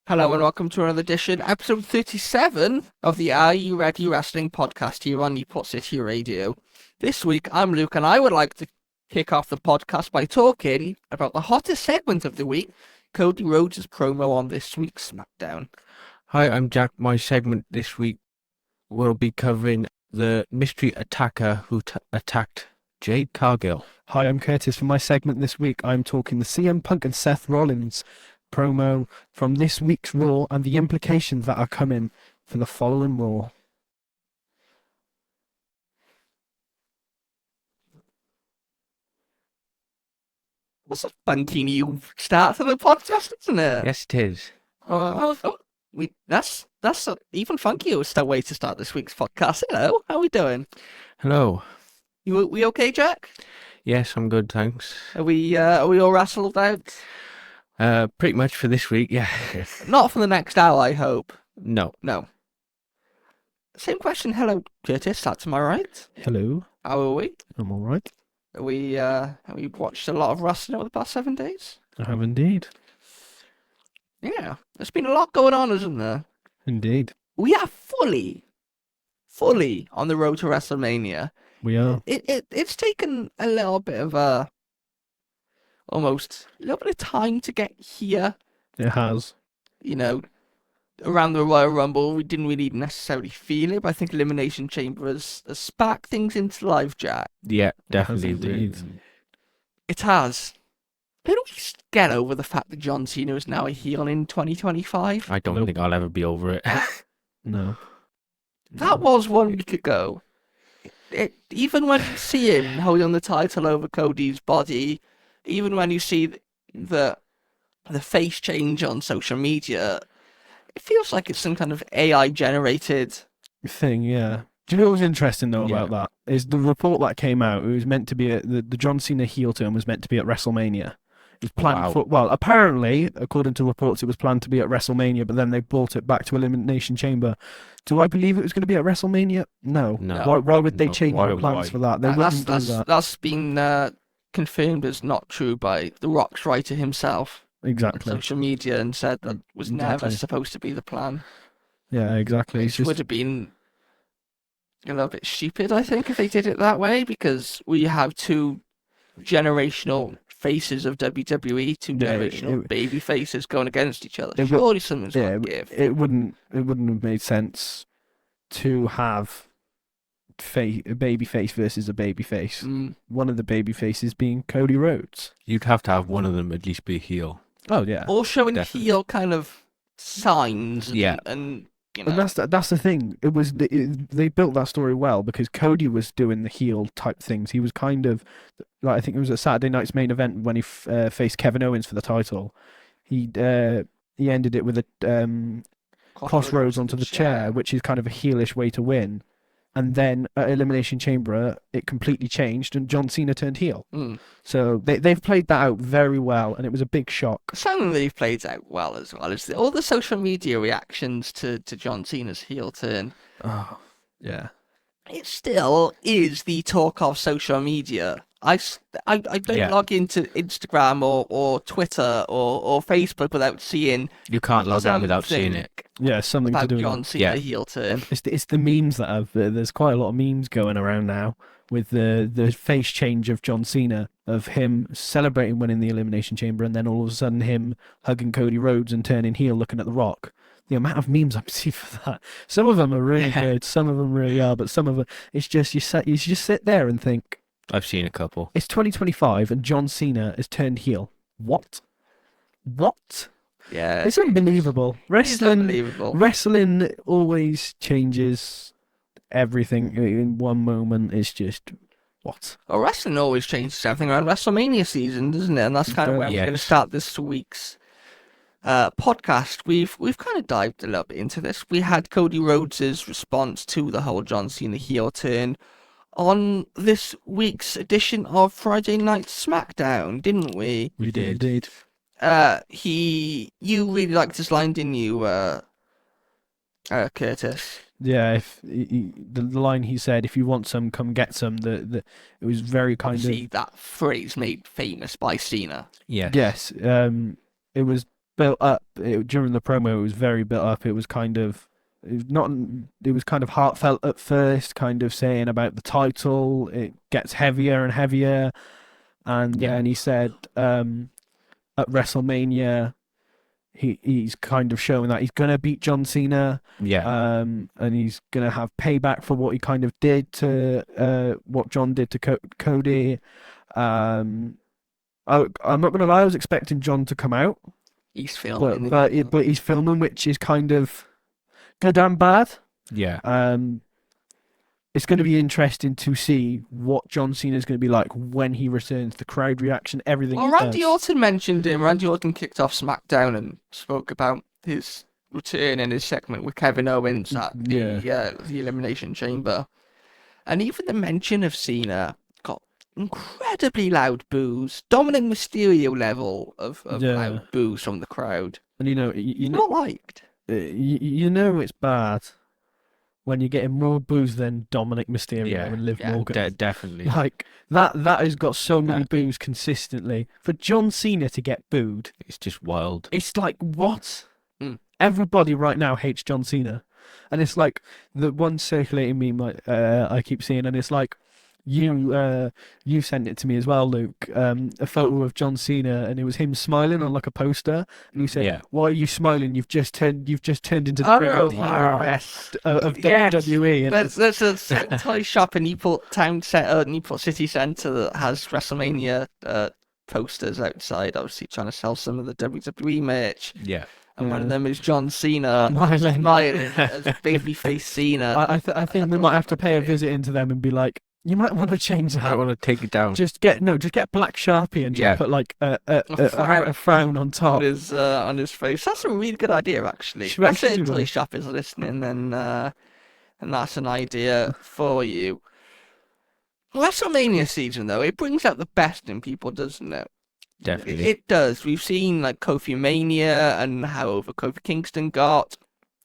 Hello and welcome to another edition, episode 37 of the Are You Ready Wrestling podcast here on Newport City Radio. This week, I'm Luke and I would like to kick off the podcast by talking about the hottest segment of the week, Cody Rhodes' promo on this week's SmackDown. Hi, I'm Jack. My segment this week will be covering the mystery attacker who attacked Jade Cargill. Hi, I'm Curtis. For my segment this week, I'm talking the CM Punk and Seth Rollins promo from this week's Raw and the implications that are coming for the following Raw. What's a funky new start to the podcast, isn't it? Yes, it is. That's an even funkier way to start this week's podcast. Hello, how are we doing? Hello. We okay, Jack? Yes, I'm good, thanks. Are we all wrestled out? Pretty much for this week, yeah. Not for the next hour, I hope. No. Same question. Hello, Curtis. That's my right. Hello. How are we? I'm all right. Have we watched a lot of wrestling over the past 7 days? I have indeed. Yeah, there's been a lot going on, isn't there? Indeed. We are fully on the road to WrestleMania. We are. It's taken a little bit of almost a little bit of time to get here. It has. You know, around the Royal Rumble, we didn't really necessarily feel it, but I think Elimination Chamber has sparked things into life, Jack. Yeah, It has definitely. indeed. It has. How do we get over the fact that John Cena is now a heel in 2025? I don't Nope. think I'll ever be over it. No. That was 1 week ago. Even when you see him holding the title over Cody's body, even when you see the face change on social media, it feels like it's some kind of AI generated Thing, yeah. Do you know what was interesting though about that? Is the report that came out, it was meant to be the John Cena heel turn was meant to be at WrestleMania. It was planned for, well, apparently, according to reports, it was planned to be at WrestleMania, but then they brought it back to Elimination Chamber. Do I believe it was going to be at WrestleMania? No. No. Why would they No. change Why the would plans I? for that? They wouldn't do that. That's been confirmed as not true by The Rock's writer himself on Exactly. social media and said that was never Exactly. supposed to be the plan. Yeah, exactly. It's It just would have been a little bit stupid, I think, if they did it that way, because we have two generational faces of WWE, two Yeah, generational baby faces going against each other. it would- Surely something's got to give. it wouldn't have made sense to have a baby face versus a baby face. One of the baby faces being Cody Rhodes. You'd have to have one of them at least be a heel. Oh yeah. Or showing Definitely. heel kind of signs. Yeah. And you know. And that's the thing. They built that story well because Cody was doing the heel type things. He was kind of like, I think it was at Saturday night's main event when he faced Kevin Owens for the title. He ended it with a crossroads onto the chair, which is kind of a heelish way to win. And then at Elimination Chamber, it completely changed and John Cena turned heel. So they've played that out very well, and it was a big shock. Something that he plays out well as well is all the social media reactions to John Cena's heel turn. Oh, yeah. It still is the talk of social media. I don't Yeah. log into Instagram or Twitter or Facebook without seeing You can't log on without seeing something it. Yeah, something to about do with John that. Cena Yeah. heel turn. It's the memes that have. There's quite a lot of memes going around now with the face change of John Cena, of him celebrating winning the Elimination Chamber, and then all of a sudden him hugging Cody Rhodes and turning heel, looking at The Rock. The amount of memes I've seen for that. Some of them are really good. Some of them really are, but some of them, it's just you just sit there and think, I've seen a couple. it's 2025 and John Cena has turned heel. What? Yeah, It's unbelievable. it's unbelievable. Wrestling always changes everything in one moment. It's just what? Well, wrestling always changes everything around WrestleMania season, doesn't it? And that's kind of where we're going to Yes. start this week's podcast. We've kind of dived a little bit into this. We had Cody Rhodes' response to the whole John Cena heel turn on this week's edition of Friday Night SmackDown, didn't we? We did indeed. You really liked his line, didn't you? Curtis. Yeah, if the line he said, "If you want some, come get some." It was very kind Obviously, of that phrase made famous by Cena. Yes. yes. It was built up during the promo. It was very built up. It was kind of it was not. It was kind of heartfelt at first, kind of saying about the title. It gets heavier and heavier, and Yeah. then he said at WrestleMania. He's kind of showing that he's gonna beat John Cena, Yeah. and he's gonna have payback for what he kind of did to what John did to Cody. I'm not gonna lie, I was expecting John to come out, He's filming. but he's filming, which is kind of good and bad. Yeah. It's going to be interesting to see what John Cena is going to be like when he returns. The crowd reaction, everything. Well, Randy Orton mentioned him. Randy Orton kicked off SmackDown and spoke about his return in his segment with Kevin Owens at the Elimination Chamber. And even the mention of Cena got incredibly loud boos, Dominic Mysterio level of loud boos from the crowd. And You're not liked. You know it's bad when you're getting more boos than Dominic Mysterio and Liv Morgan. Definitely. Like that has got so many boos consistently. For John Cena to get booed, It's just wild. it's like what? Mm. Everybody right now hates John Cena, and it's like the one circulating meme I keep seeing, and it's like you sent it to me as well, Luke. A photo of John Cena, and it was him smiling on like a poster, and you said, "Why are you smiling? You've just turned into the best of WWE." And There's a toy shop in Newport City Centre that has WrestleMania posters outside, obviously trying to sell some of the WWE merch. Yeah. And one of them is John Cena smiling as babyface Cena. I think we might have to pay a visit into them and be like, you might want to change I that. want to take it down. Just get Black Sharpie and just put like a frown on top. On his face. That's a really good idea, actually. Should we If actually do toy that? shop is listening, then and that's an idea for you. WrestleMania season, though, it brings out the best in people, doesn't it? Definitely. It does. We've seen like Kofi Mania and how over Kofi Kingston got.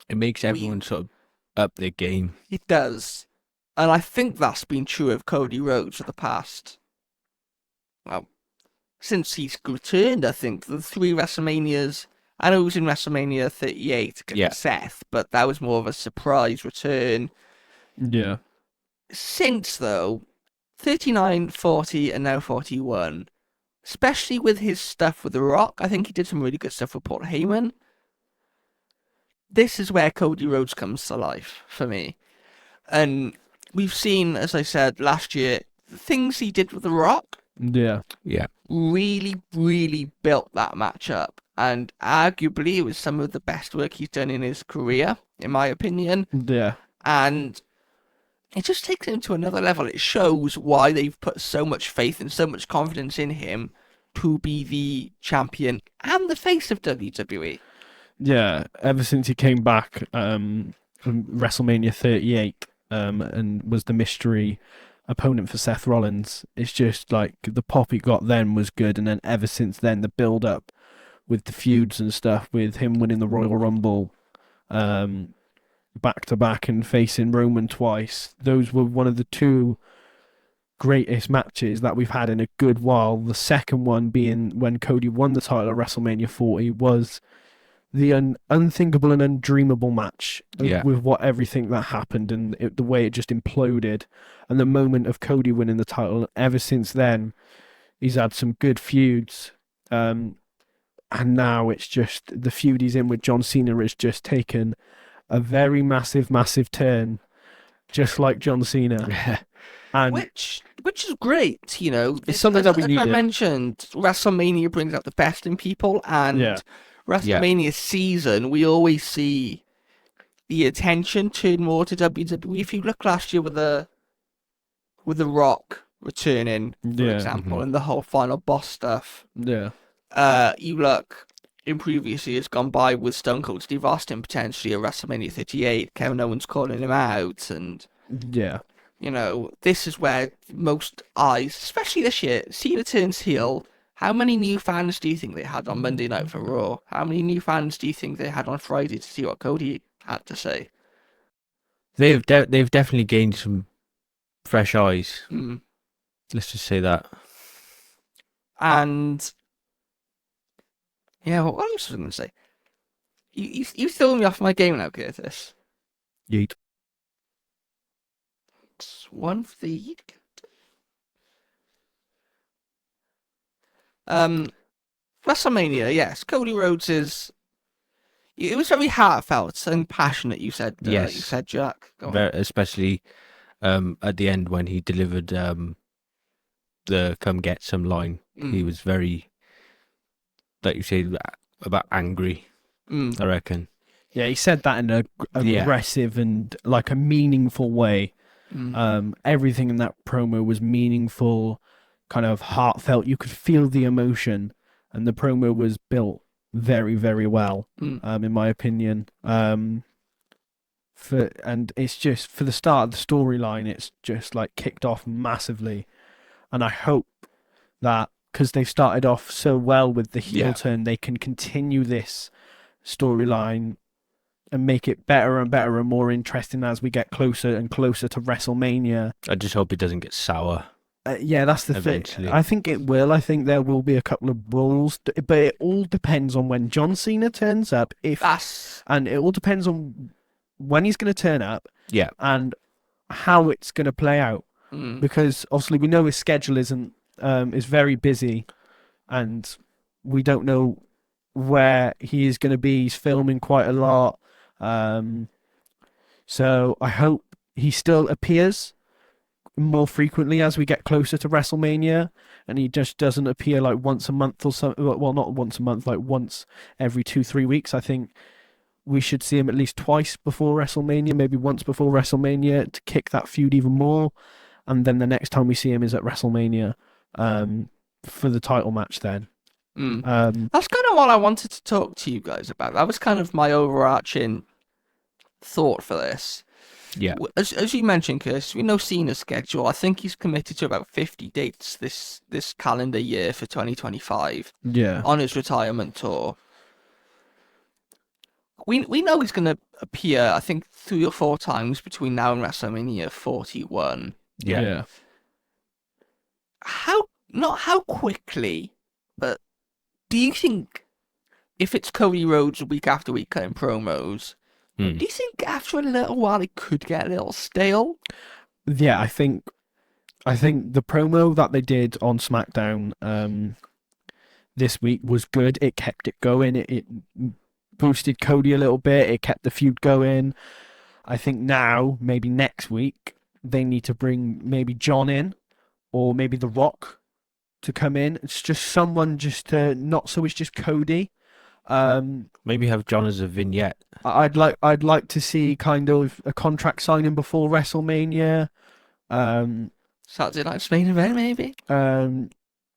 It makes everyone sort of up their game. It does. And I think that's been true of Cody Rhodes for the past, well, since he's returned, I think. The 3 WrestleManias, I know he was in WrestleMania 38 against Seth, but that was more of a surprise return. Yeah. Since, though, 39, 40, and now 41, especially with his stuff with The Rock, I think he did some really good stuff with Paul Heyman. This is where Cody Rhodes comes to life for me. And we've seen, as I said last year, the things he did with The Rock Yeah. really, really built that match up. And arguably, it was some of the best work he's done in his career, in my opinion. Yeah. And it just takes him to another level. It shows why they've put so much faith and so much confidence in him to be the champion and the face of WWE. Yeah. Ever since he came back from WrestleMania 38 and was the mystery opponent for Seth Rollins, it's just like the pop he got then was good, and then ever since then the build up with the feuds and stuff, with him winning the Royal Rumble back to back and facing Roman twice, those were one of the 2 greatest matches that we've had in a good while. The second one being when Cody won the title at WrestleMania 40 was the unthinkable and undreamable match with everything that happened and the way it just imploded, and the moment of Cody winning the title. Ever since then, he's had some good feuds, and now it's just the feud he's in with John Cena has just taken a very massive turn, just like John Cena. And Which is great, you know. It's something that we As needed. I mentioned, WrestleMania brings out the best in people, and WrestleMania season, we always see the attention turn more to WWE. If you look last year with the Rock returning, for example, and the whole final boss stuff. You look in previous years gone by with Stone Cold Steve Austin potentially at WrestleMania 38, Kevin Owens calling him out, and you know, this is where most eyes, especially this year, Cena turns heel. How many new fans do you think they had on Monday Night for Raw? How many new fans do you think they had on Friday to see what Cody had to say. They've definitely gained some fresh eyes. Mm. Let's just say that. And yeah, what else was I going to say? You throw me off my game now, Curtis. Yeet. It's one for the WrestleMania. Yes, Cody Rhodes is. It was very heartfelt and passionate. You said. Yes. You said, Jack. Go on. Especially at the end when he delivered the "come get some" line. He was very, like you say, about angry. I reckon. Yeah, he said that in a aggressive and like a meaningful way. Everything in that promo was meaningful, kind of heartfelt. You could feel the emotion, and the promo was built very, very well, in my opinion. And it's just for the start of the storyline, it's just like kicked off massively, and I hope that because they've started off so well with the heel turn, they can continue this storyline and make it better and better and more interesting as we get closer and closer to WrestleMania. I just hope it doesn't get sour. Yeah, that's the thing. Eventually. I think it will. I think there will be a couple of brawls, but it all depends on when John Cena turns up. And it all depends on when he's going to turn up. Yeah. And how it's going to play out, because obviously we know his schedule is very busy, and we don't know where he is going to be. He's filming quite a lot. So I hope he still appears more frequently as we get closer to WrestleMania, and he just doesn't appear like once a month or so. Well, not once a month, like once every 2-3 weeks. I think we should see him at least twice before WrestleMania, maybe once before WrestleMania to kick that feud even more, and then the next time we see him is at WrestleMania for the title match then. That's kind of what I wanted to talk to you guys about. That was kind of my overarching thought for this. Yeah. As you mentioned, Chris, we know Cena's schedule. I think he's committed to about 50 dates this calendar year for 2025. Yeah. On his retirement tour. We know he's going to appear, I think, 3 or 4 times between now and WrestleMania 41. Yeah. Not how quickly, but do you think if it's Cody Rhodes week after week cutting promos, do you think after a little while it could get a little stale? Yeah, I think the promo that they did on SmackDown this week was good. It kept it going. It boosted Cody a little bit. It kept the feud going. I think now, maybe next week, they need to bring maybe John in, or maybe The Rock to come in. It's just someone not so it's just Cody. Maybe have John as a vignette. I'd like to see kind of a contract signing before WrestleMania. Saturday Night's main event, maybe. A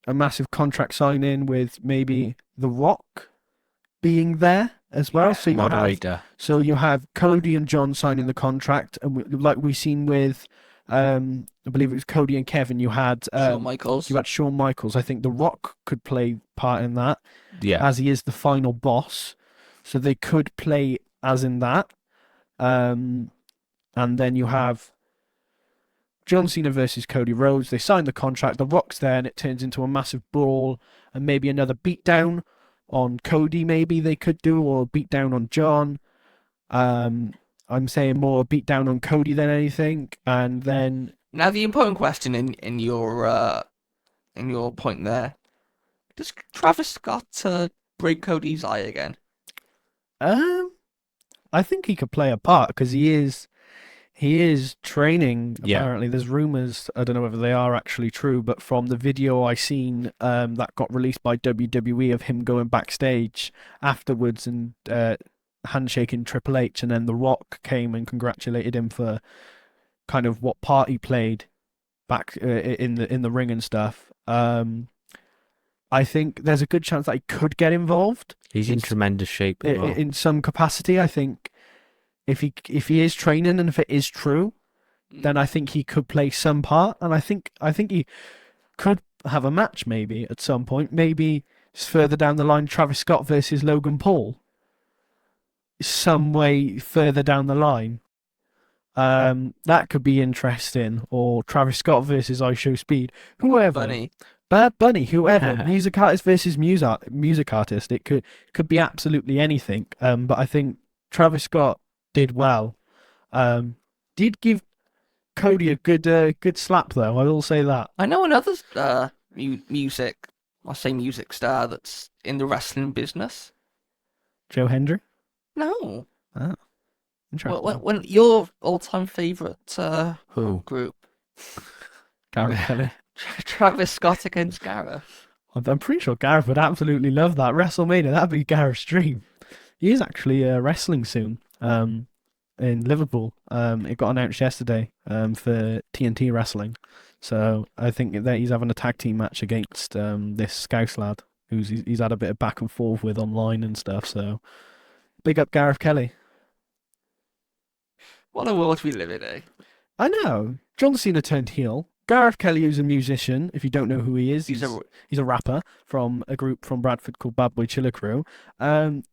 massive contract signing with maybe The Rock being there as well. So moderator. You have Cody and John signing the contract, and like we've seen with, I believe it was Cody and Kevin. You had Shawn Michaels. You had Shawn Michaels. I think The Rock could play part in that. Yeah. As he is the final boss, so they could play as in that. And then you have John Cena versus Cody Rhodes. They sign the contract. The Rock's there, and it turns into a massive brawl, and maybe another beatdown on Cody. Maybe they could do, or a beatdown on John. I'm saying more a beatdown on Cody than anything, and then now the important question in your point there: does Travis Scott break Cody's eye again? I think he could play a part because he is training. Apparently, there's rumors. I don't know whether they are actually true, but from the video I seen that got released by WWE of him going backstage afterwards and handshaking Triple H, and then The Rock came and congratulated him for kind of what part he played back in the ring and stuff. I think there's a good chance that he could get involved. He's in tremendous shape as well. In some capacity. I think if he is training and if it is true, then I think he could play some part, and I think he could have a match maybe at some point. Maybe further down the line, Travis Scott versus Logan Paul. some way further down the line. That could be interesting. Or Travis Scott versus I Show Speed. Whoever. Bunny. Bad Bunny, whoever. Music artist versus music artist. It could be absolutely anything. But I think Travis Scott did well. Did give Cody a good slap though. I will say that. I know another music star that's in the wrestling business. Joe Hendry. No. Ah, interesting. When your all-time favorite Who? group, Gareth Kelly. Travis Scott against Gareth. I'm pretty sure Gareth would absolutely love that. WrestleMania, that'd be Gareth's dream. He is actually wrestling soon. In Liverpool. It got announced yesterday. For TNT wrestling. So I think that he's having a tag team match against this Scouse lad who's he's had a bit of back and forth with online and stuff. So big up Gareth Kelly. What a world we live in, eh? I know. John Cena turned heel. Gareth Kelly, who's a musician, if you don't know who he is, he's a rapper from a group from Bradford called Bad Boy Chiller Crew.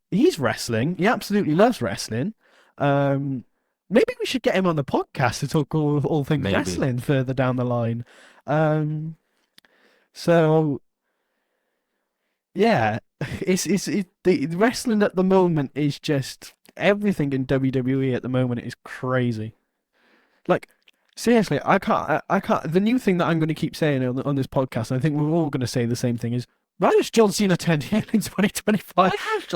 He's wrestling. He absolutely loves wrestling. Maybe we should get him on the podcast to talk all things wrestling further down the line. So yeah, the wrestling at the moment is just everything in WWE at the moment is crazy. Like seriously, I can't. The new thing that I'm going to keep saying on this podcast, and I think we're all going to say the same thing, is why does John Cena turn heel in 2025?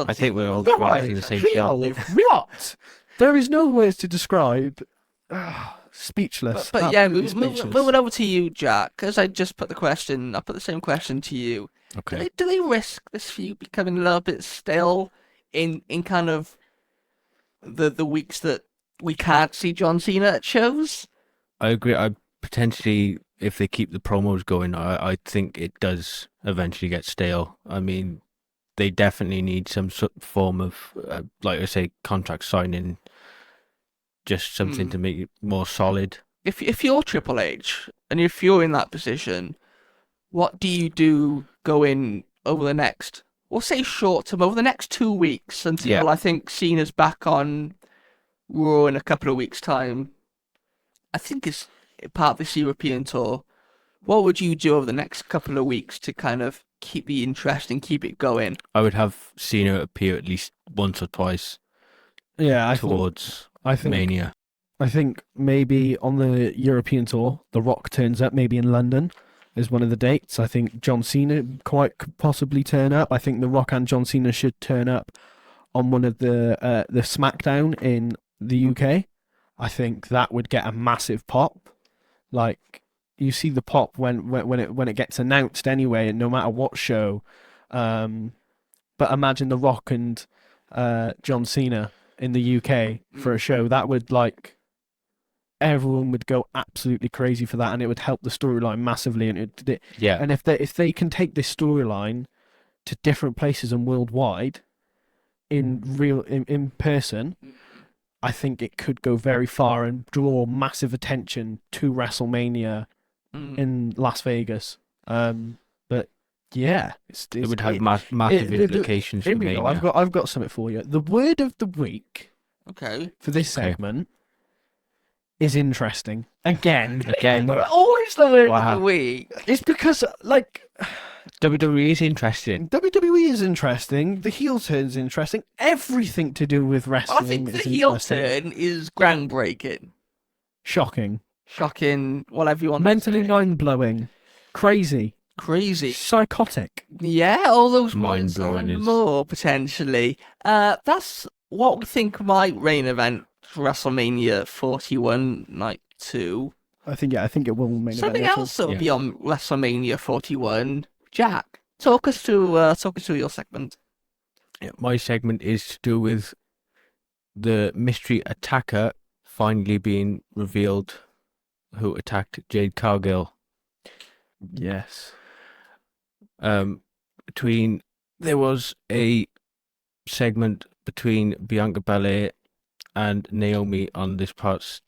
I think we're all writing the same thing. What? There is no words to describe. Speechless. But yeah, speechless. moving over to you, Jack, because I just put the same question to you. Okay. Do they risk this feud becoming a little bit stale in kind of the weeks that we can't see John Cena at shows? I agree. I potentially, if they keep the promos going, I think it does eventually get stale. I mean, they definitely need some form of, like I say, contract signing, just something to make it more solid. If you're Triple H and if you're in that position, what do you do going over the next, we'll say short term, over the next 2 weeks until I think Cena's back on Raw in a couple of weeks' time? I think it's part of this European tour. What would you do over the next couple of weeks to kind of keep the interest and keep it going? I would have Cena appear at least once or twice. Yeah, towards think Mania. I think maybe on the European tour, The Rock turns up. Maybe in London is one of the dates. I think John Cena could possibly turn up. I think The Rock and John Cena should turn up on one of the SmackDown in the UK. I think that would get a massive pop. Like, you see the pop when it gets announced anyway, and no matter what show. But imagine The Rock and John Cena in the UK for a show. That would, like, everyone would go absolutely crazy for that, and it would help the storyline massively. And and if they can take this storyline to different places and worldwide in person, I think it could go very far and draw massive attention to WrestleMania in Las Vegas. But yeah, it would have massive implications for Mania. I've got something for you. The word of the week, for this segment, is interesting. Again, always the word of the week. It's because, like, WWE is interesting. WWE is interesting. The heel turn is interesting. Everything to do with wrestling. I think the heel turn is groundbreaking, shocking, whatever you want. Mentally mind-blowing, crazy, psychotic. Yeah, all those mind-blowing and more potentially. That's what we think might main event for WrestleMania 41 Night 2. I think it will main event. Something else that will be on WrestleMania 41. Jack, talk us through your segment. Yeah, my segment is to do with the mystery attacker finally being revealed, who attacked Jade Cargill. Yes. There was a segment between Bianca Belair and Naomi on this part's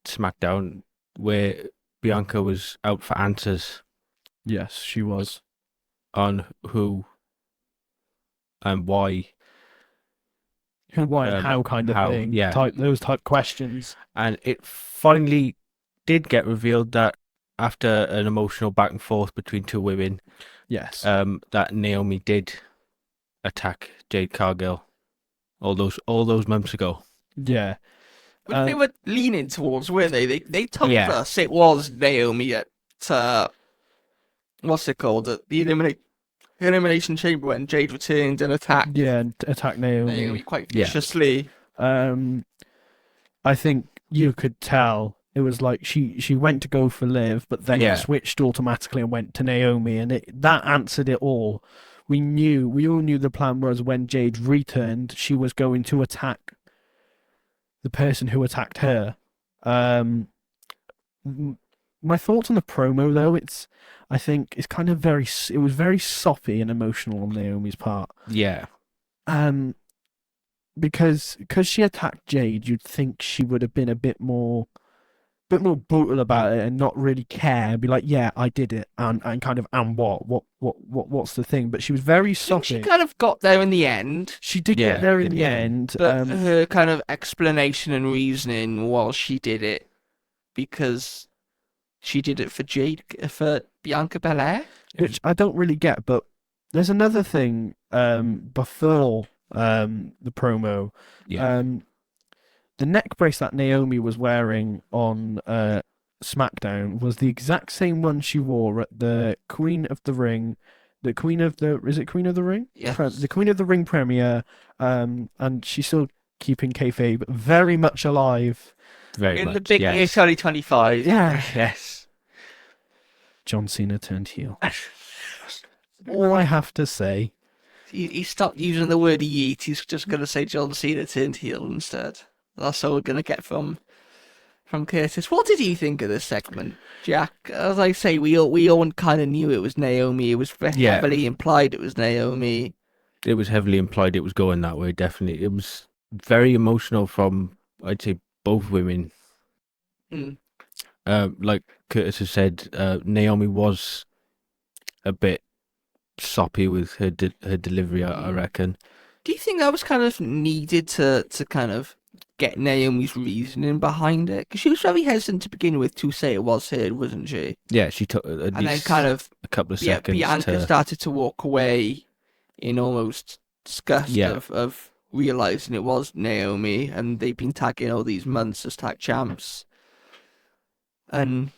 SmackDown where Bianca was out for answers. Yes, she was. On who and why Who, why, and how kind of thing. Yeah. Those type questions. And it finally did get revealed that after an emotional back and forth between two women, Yes. that Naomi did attack Jade Cargill all those months ago. Yeah. But they were leaning towards, weren't they? They told Yeah. us it was Naomi at what's it called? At the Elimination Chamber when Jade returned and attacked. Yeah, and attack Naomi quite viciously. I think you could tell it was like she went to go for Liv, but then switched automatically and went to Naomi, and that answered it all. We all knew the plan was when Jade returned, she was going to attack the person who attacked her. My thoughts on the promo, though, I think it's kind of it was very soppy and emotional on Naomi's part. Yeah. Because she attacked Jade, you'd think she would have been a bit more brutal about it and not really care and be like, yeah, I did it, and kind of, and what's the thing? But she was very soppy. She kind of got there in the end. She did get there in the end. But her kind of explanation and reasoning was she did it because she did it for Bianca Belair, which I don't really get. But there's another thing before the promo. Yeah. The neck brace that Naomi was wearing on SmackDown was the exact same one she wore at the Queen of the Ring. Is it Queen of the Ring? Yes. The Queen of the Ring premiere. And she's still keeping kayfabe very much alive. In the big year 2025. Yeah. Yes. John Cena turned heel. All I have to say. He stopped using the word yeet. He's just going to say John Cena turned heel instead. That's all we're going to get from Curtis. What did you think of this segment, Jack? As I say, we all kind of knew it was Naomi. It was heavily implied it was Naomi. It was heavily implied it was going that way, definitely. It was very emotional from, I'd say, both women. Like Curtis has said, Naomi was a bit soppy with her delivery, I reckon. Do you think that was kind of needed to kind of get Naomi's reasoning behind it? Because she was very hesitant to begin with to say it was her, wasn't she? Yeah, she took at least then kind of a couple of seconds. Bianca started to walk away in almost disgust of realising it was Naomi, and they've been tagging all these months as tag champs. And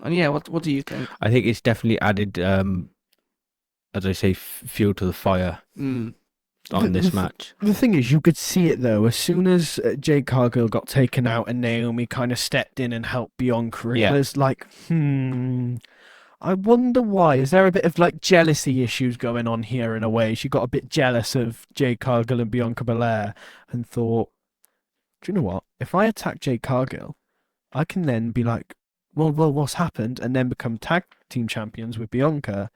yeah, what do you think? I think it's definitely added, as I say, fuel to the fire. On this match. The thing is, you could see it though. As soon as Jade Cargill got taken out and Naomi kind of stepped in and helped Bianca, it was like, I wonder why. Is there a bit of like jealousy issues going on here in a way? She got a bit jealous of Jade Cargill and Bianca Belair and thought, do you know what? If I attack Jade Cargill, I can then be like, well, what's happened? And then become tag team champions with Bianca.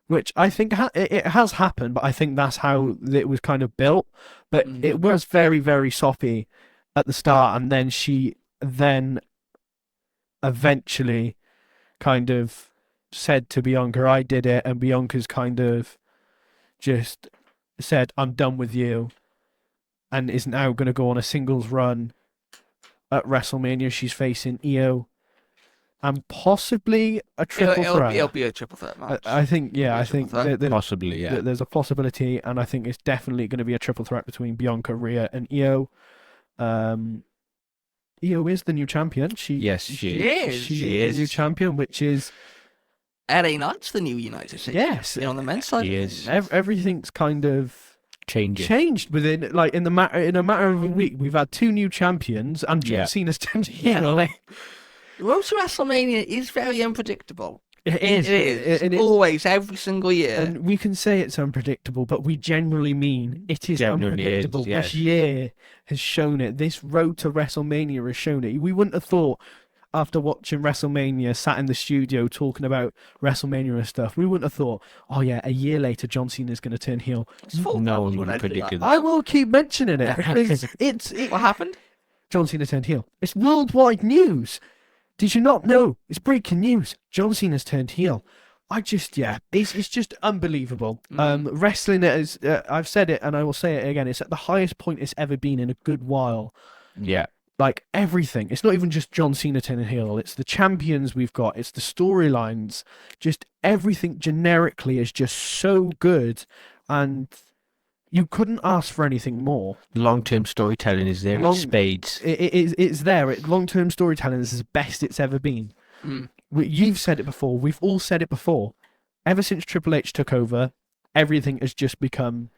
Which I think it has happened, but I think that's how it was kind of built. But it was very, very soppy at the start, and then she eventually kind of said to Bianca, I did it, and Bianca's kind of just said, I'm done with you, and is now going to go on a singles run at WrestleMania. She's facing Io. And possibly a triple threat. It'll be a triple threat match. I think possibly, yeah. There's a possibility, and I think it's definitely going to be a triple threat between Bianca, Rhea, and Io. Io is the new champion. She is the new champion, which is LA Knight's the new United States. Yes, on the men's side. She is. Everything's kind of changed within in a matter of a week. We've had two new champions, and John Cena's turned heel. The road to WrestleMania is very unpredictable. It is. It is. Always, every single year. And we can say it's unpredictable, but we generally mean it is unpredictable. This year has shown it. This road to WrestleMania has shown it. We wouldn't have thought, after watching WrestleMania, sat in the studio talking about WrestleMania and stuff, we wouldn't have thought, oh yeah, a year later John Cena's going to turn heel. No one would have predicted that. I will keep mentioning it. What happened? John Cena turned heel. It's worldwide news. Did you not know? It's breaking news. John Cena's turned heel. it's just unbelievable. Wrestling is, I've said it and I will say it again, it's at the highest point it's ever been in a good while. Yeah. Like everything. It's not even just John Cena turning heel. It's the champions we've got. It's the storylines. Just everything generically is just so good, and you couldn't ask for anything more. Long-term storytelling is there in spades. It's there. Long-term storytelling is the best it's ever been. You've said it before. We've all said it before. Ever since Triple H took over, everything has just become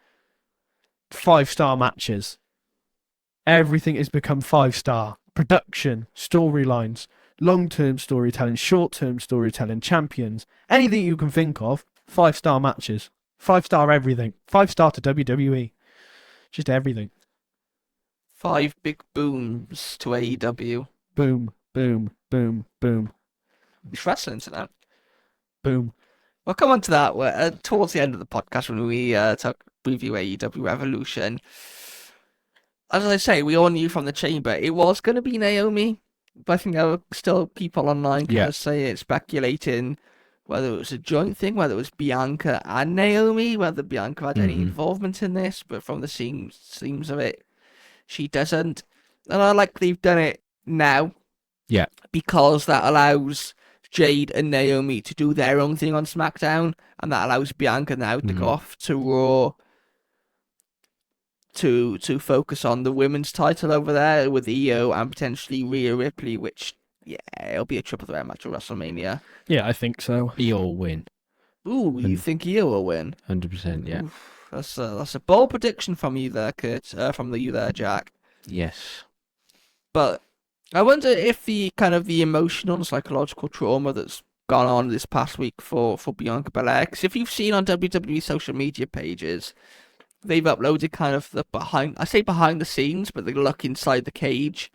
5-star matches. Everything has become 5-star. Production, storylines, long-term storytelling, short-term storytelling, champions, anything you can think of, 5-star matches. 5-star everything. 5-star to WWE. Just everything. 5 big booms to AEW. Boom, boom, boom, boom. It's wrestling tonight. Boom. We'll come on to that towards the end of the podcast when we review AEW Revolution. As I say, we all knew from the chamber it was going to be Naomi, but I think there were still people online kind of saying, speculating whether it was a joint thing, whether it was Bianca and Naomi, whether Bianca had any involvement in this, but from the seems of it, she doesn't. And I like they've done it now. Yeah. Because that allows Jade and Naomi to do their own thing on SmackDown, and that allows Bianca now to go off to Raw to focus on the women's title over there with Io and potentially Rhea Ripley, which, it'll be a triple threat match at WrestleMania. Yeah, I think so. Io will win. Ooh, you think Io will win? 100%, yeah. Oof, that's a bold prediction from you there, Kurt, from you there, Jack. Yes. But I wonder if the kind of the emotional and psychological trauma that's gone on this past week for Bianca Belair, because if you've seen on WWE social media pages, they've uploaded kind of the behind the scenes, but they look inside the cage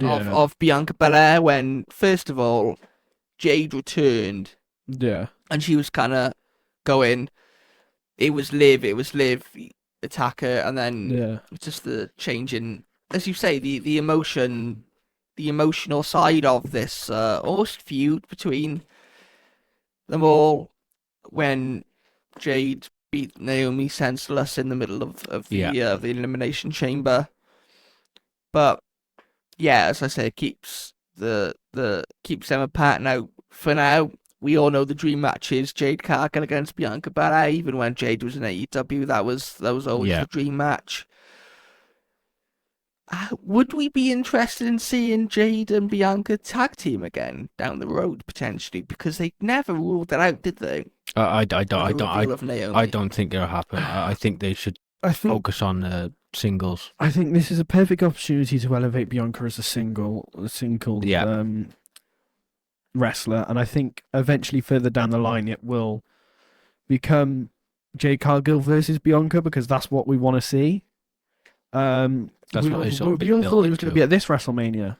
of Bianca Belair when, first of all, Jade returned. Yeah. And she was kind of going, it was Liv, attack her, and then just the change in, as you say, the emotional side of this almost feud between them all when Jade beat Naomi senseless in the middle of the Elimination Chamber. But as I say, it keeps keeps them apart now. For now, we all know the dream match is Jade Cargill against Bianca Belair. Even when Jade was in AEW, that was always the dream match. Would we be interested in seeing Jade and Bianca tag team again down the road potentially? Because they never ruled that out, did they? I don't think it'll happen. I think they should focus on singles. I think this is a perfect opportunity to elevate Bianca as a single wrestler, and I think eventually further down the line it will become Jade Cargill versus Bianca, because that's what we want to see. That's what they sort of we all thought it was going to be at this WrestleMania,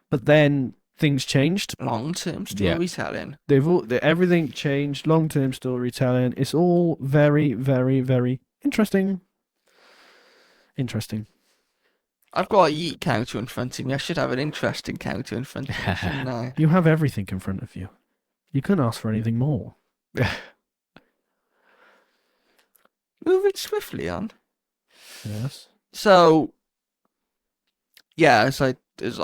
but then things changed. Long-term storytelling. Everything changed. Long-term storytelling. It's all very, very, very interesting. Interesting. I've got a yeet counter in front of me. I should have an interesting counter in front of me, shouldn't I? You have everything in front of you. You couldn't ask for anything more. Moving swiftly on. Yes. So, as I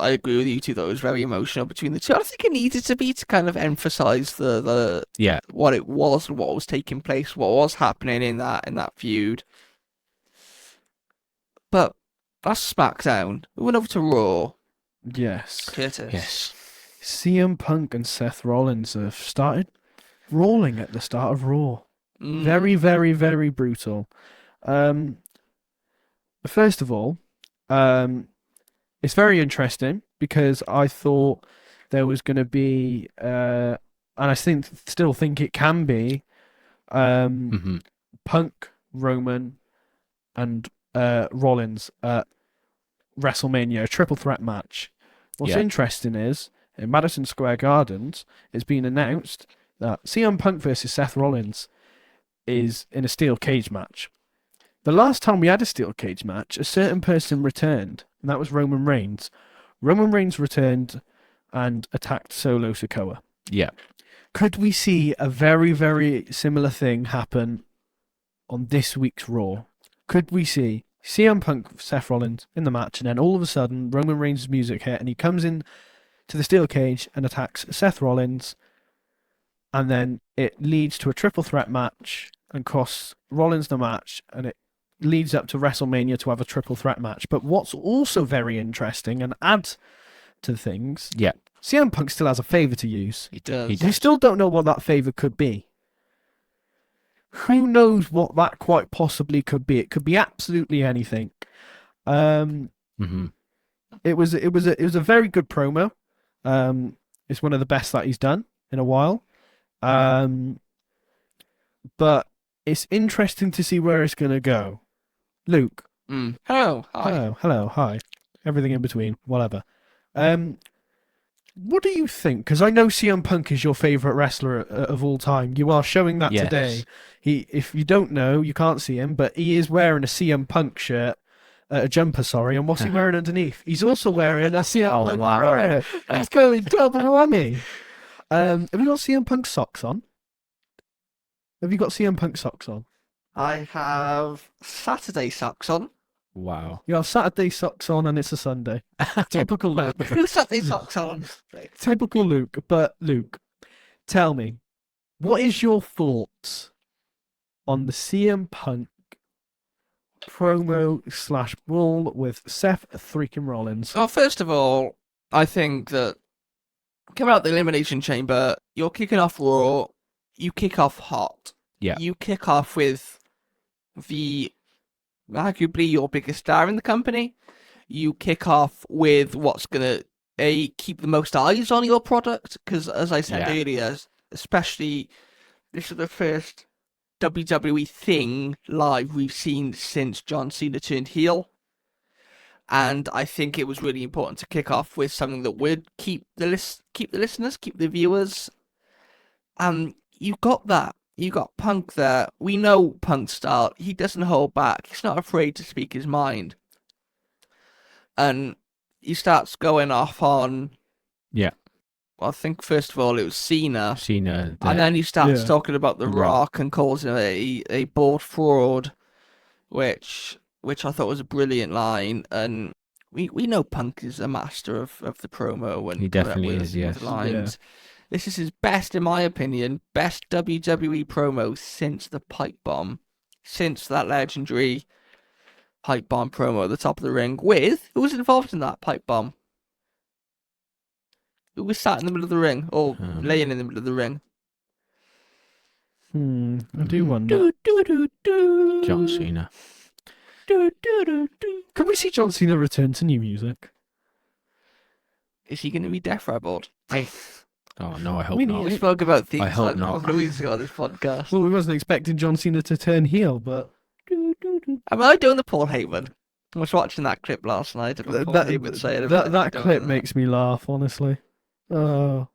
agree with you two, though, it was very emotional between the two. I think it needed to be to kind of emphasize the what it was and what was taking place, what was happening in that feud. But that's SmackDown. We went over to Raw. Yes. Curtis. Yes. CM Punk and Seth Rollins have started brawling at the start of Raw. Very, very, very brutal. First of all, it's very interesting because I thought there was going to be, and I still think it can be, Punk, Roman, and Rollins at WrestleMania, a triple threat match. What's interesting is, in Madison Square Gardens, it's been announced that CM Punk versus Seth Rollins is in a steel cage match. The last time we had a steel cage match, a certain person returned, and that was Roman Reigns. Roman Reigns returned and attacked Solo Sikoa. Yeah. Could we see a very, very similar thing happen on this week's Raw? Could we see CM Punk, Seth Rollins in the match, and then all of a sudden Roman Reigns' music hit, and he comes in to the steel cage and attacks Seth Rollins, and then it leads to a triple threat match and costs Rollins the match, and it leads up to WrestleMania to have a triple threat match. But what's also very interesting and adds to things, CM Punk still has a favour to use. He does. You still don't know what that favour could be. Who knows what that quite possibly could be? It could be absolutely anything. It was a very good promo. It's one of the best that he's done in a while. But it's interesting to see where it's going to go. Luke. Hello. Hi. Hello. Hi. Everything in between. Whatever. What do you think? Because I know CM Punk is your favourite wrestler of all time. You are showing that today. If you don't know, you can't see him, but he is wearing a CM Punk shirt, a jumper, sorry. And what's he wearing underneath? He's also wearing a CM Punk. Wow. That's going double whammy. Have you got CM Punk socks on? Have you got CM Punk socks on? I have Saturday socks on. Wow. You have Saturday socks on and it's a Sunday. Typical Luke. Saturday socks on. Typical Luke. But Luke, tell me, what is your thoughts on the CM Punk promo / brawl with Seth freaking Rollins? Well, first of all, I think that coming out the Elimination Chamber, you're kicking off Raw, you kick off hot. Yeah. You kick off with the arguably your biggest star in the company. You kick off with what's going to keep the most eyes on your product, because as I said earlier, especially this is the first WWE thing live we've seen since John Cena turned heel. And I think it was really important to kick off with something that would keep the listeners, keep the viewers. You got that. You got Punk there. We know Punk's style. He doesn't hold back. He's not afraid to speak his mind. And he starts going off on... Yeah. Well, I think first of all it was Cena. And then he starts talking about The Rock and calls him a bold fraud, which I thought was a brilliant line. And we know Punk is a master of the promo. And he definitely is, yes. Lines. Yeah. This is his best, in my opinion, best WWE promo since the pipe bomb. Since that legendary pipe bomb promo at the top of the ring with... Who was involved in that pipe bomb? Who was sat in the middle of the ring? Or laying in the middle of the ring? I do wonder. John Cena. Can we see John Cena return to new music? Is he going to be Death Rebelled? Oh, no, I hope not. We spoke about things I hope not. a couple of weeks ago on this podcast. Well, we wasn't expecting John Cena to turn heel, but... Am I doing the Paul Heyman? I was watching that clip last night. That clip makes me laugh, honestly. Oh,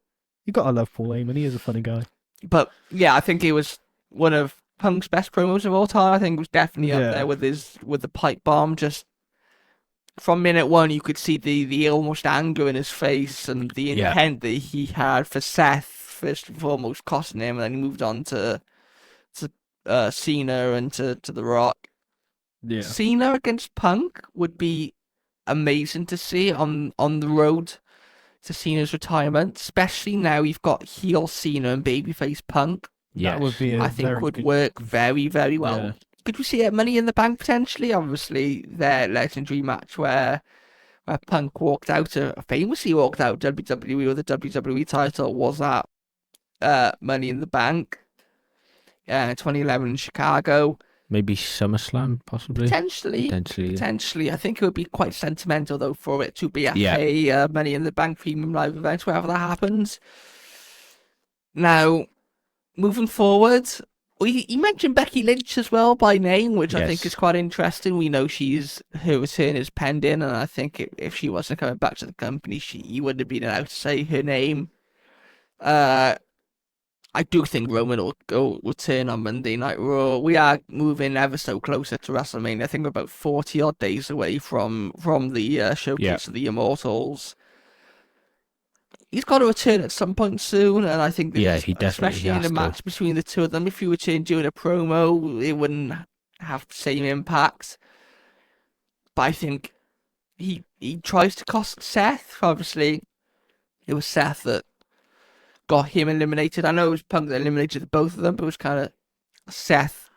you gotta love Paul Heyman. He is a funny guy. But, yeah, I think he was one of Punk's best promos of all time. I think it was definitely up there with the pipe bomb. Just from minute one, you could see the almost anger in his face and the intent that he had for Seth, first and foremost, costing him, and then he moved on to Cena and to The Rock. Yeah. Cena against Punk would be amazing to see on the road to Cena's retirement, especially now you've got heel Cena and babyface Punk. That would be I think would work very, very well. Yeah. Could we see it Money in the Bank potentially? Obviously, their legendary match where Punk famously walked out WWE with the WWE title was at Money in the Bank, 2011 in Chicago. Maybe SummerSlam, possibly. Potentially. I think it would be quite sentimental though for it to be at a Money in the Bank premium live event, wherever that happens. Now, moving forward. You mentioned Becky Lynch as well by name, which I think is quite interesting. We know her return is pending, and I think if she wasn't coming back to the company, she wouldn't have been allowed to say her name. I do think Roman will return on Monday Night Raw. We are moving ever so closer to WrestleMania. I think we're about 40 odd days away from the showcase of the Immortals. he's got to return at some point soon, and I think that he definitely especially in has a match between the two of them, if he returned doing a promo, it wouldn't have the same impact. But I think he tries to cost Seth. Obviously, it was Seth that got him eliminated. I know it was Punk that eliminated both of them, but it was kind of Seth.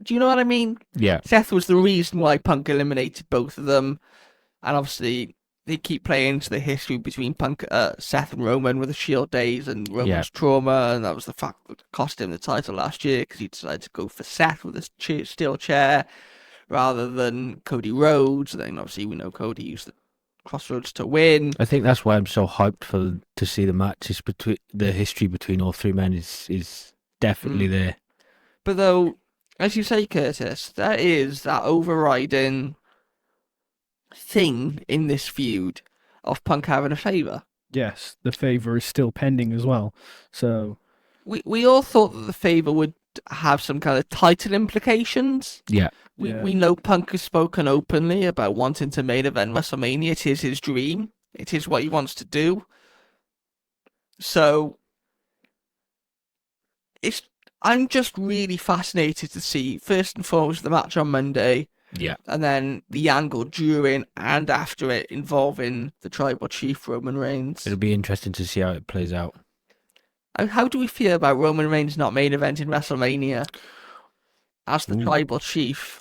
Do you know what I mean? Yeah. Seth was the reason why Punk eliminated both of them, and obviously they keep playing into the history between Seth and Roman with the Shield days and Roman's trauma, and that was the fact that cost him the title last year because he decided to go for Seth with a steel chair rather than Cody Rhodes. And then obviously we know Cody used the Crossroads to win. I think that's why I'm so hyped to see the matches between the history between all three men is definitely there. But though, as you say, Curtis, there is that overriding thing in this feud of Punk having a favour. Yes, the favour is still pending as well. So we all thought that the favour would have some kind of title implications. Yeah. We know Punk has spoken openly about wanting to main event WrestleMania. It is his dream. It is what he wants to do. So I'm just really fascinated to see, first and foremost, the match on Monday. Yeah. And then the angle during and after it involving the tribal chief Roman Reigns. It'll be interesting to see how it plays out. How do we feel about Roman Reigns not main eventing WrestleMania as the tribal chief?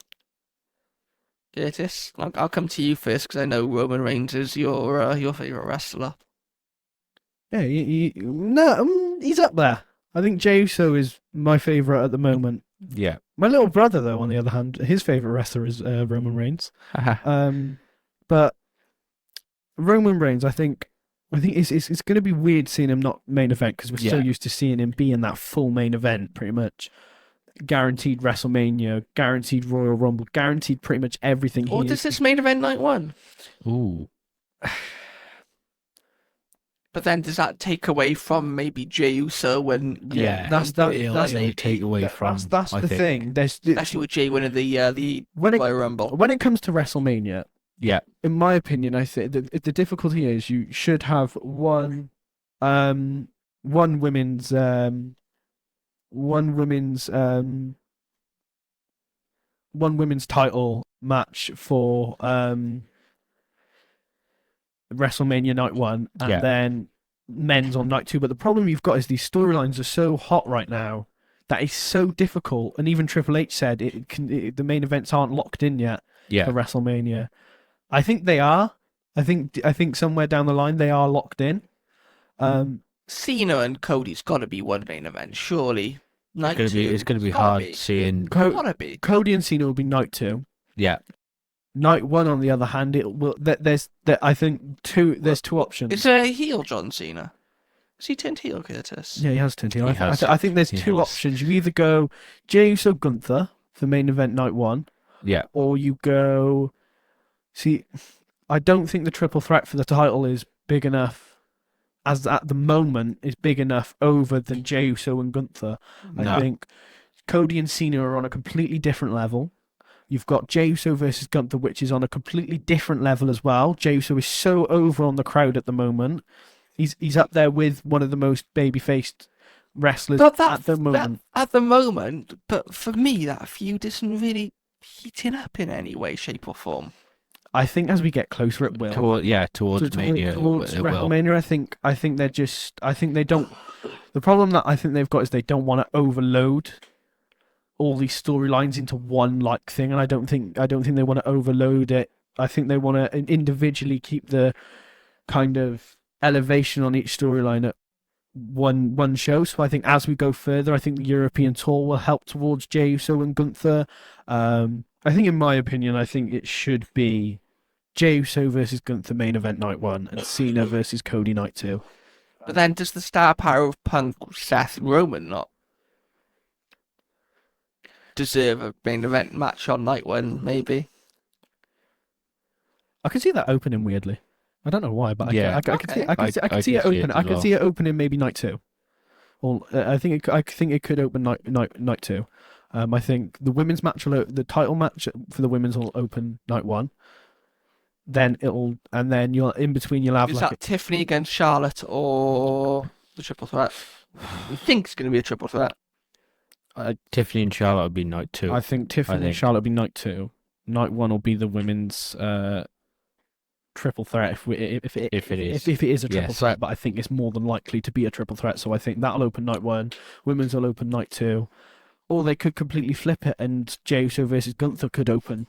Curtis, I'll come to you first because I know Roman Reigns is your favourite wrestler. Yeah, he's up there. I think Jey Uso is my favourite at the moment. Yeah. My little brother, though, on the other hand, his favourite wrestler is Roman Reigns. But Roman Reigns, I think it's going to be weird seeing him not main event because we're so used to seeing him be in that full main event, pretty much. Guaranteed WrestleMania, guaranteed Royal Rumble, guaranteed pretty much everything. Or does this main event night one? Ooh. But then does that take away from maybe Jey Uso when that's take away from that's the thing. Especially with Jey winning the Royal Rumble. When it comes to WrestleMania, in my opinion, I think the difficulty is you should have one women's title match for WrestleMania night one, and then men's on night two. But the problem you've got is these storylines are so hot right now that it's so difficult. And even Triple H said the main events aren't locked in yet for WrestleMania. I think they are. I think somewhere down the line they are locked in. Cena and Cody's got to be one main event, surely. It's going to be hard seeing. Cody and Cena will be night two. Yeah. Night one, on the other hand, there's two options. Is there a heel John Cena? Has he turned heel, Curtis? Yeah, he has turned heel. I think there's two options. You either go Jey Uso Gunther for main event night one. Yeah. Or you go. See, I don't think the triple threat for the title is big enough. As at the moment is big enough over than Jey Uso and Gunther. I think Cody and Cena are on a completely different level. You've got Jey Uso versus Gunther, which is on a completely different level as well. Jey Uso is so over on the crowd at the moment. He's up there with one of the most baby-faced wrestlers at the moment. But for me, that feud isn't really heating up in any way, shape, or form. I think as we get closer, it will. Towards Mania, towards WrestleMania, I think they don't. The problem that I think they've got is they don't want to overload all these storylines into one thing, and I don't think they want to overload it. I think they want to individually keep the kind of elevation on each storyline at one show. So I think as we go further, I think the European tour will help towards Jey Uso and Gunther. I think, in my opinion, I think it should be Jey Uso versus Gunther main event night one, and Cena versus Cody night two. But then does the star power of Punk, Seth, and Roman not deserve a main event match on night one, maybe? I can see that opening weirdly. I don't know why, but I can see it open. I can see it opening maybe night two. Or I think it could open night two. I think the women's match the title match for the women's will open night one. then you'll in between you'll have Is like that Tiffany against Charlotte or the triple threat? We think it's going to be a triple threat. Tiffany and Charlotte would be night 2. I think Tiffany and Charlotte will be night 2. Night 1 will be the women's triple threat if it is a triple threat, but I think it's more than likely to be a triple threat, so I think that'll open night 1, women's will open night 2, or they could completely flip it and Jey Uso versus Gunther could open.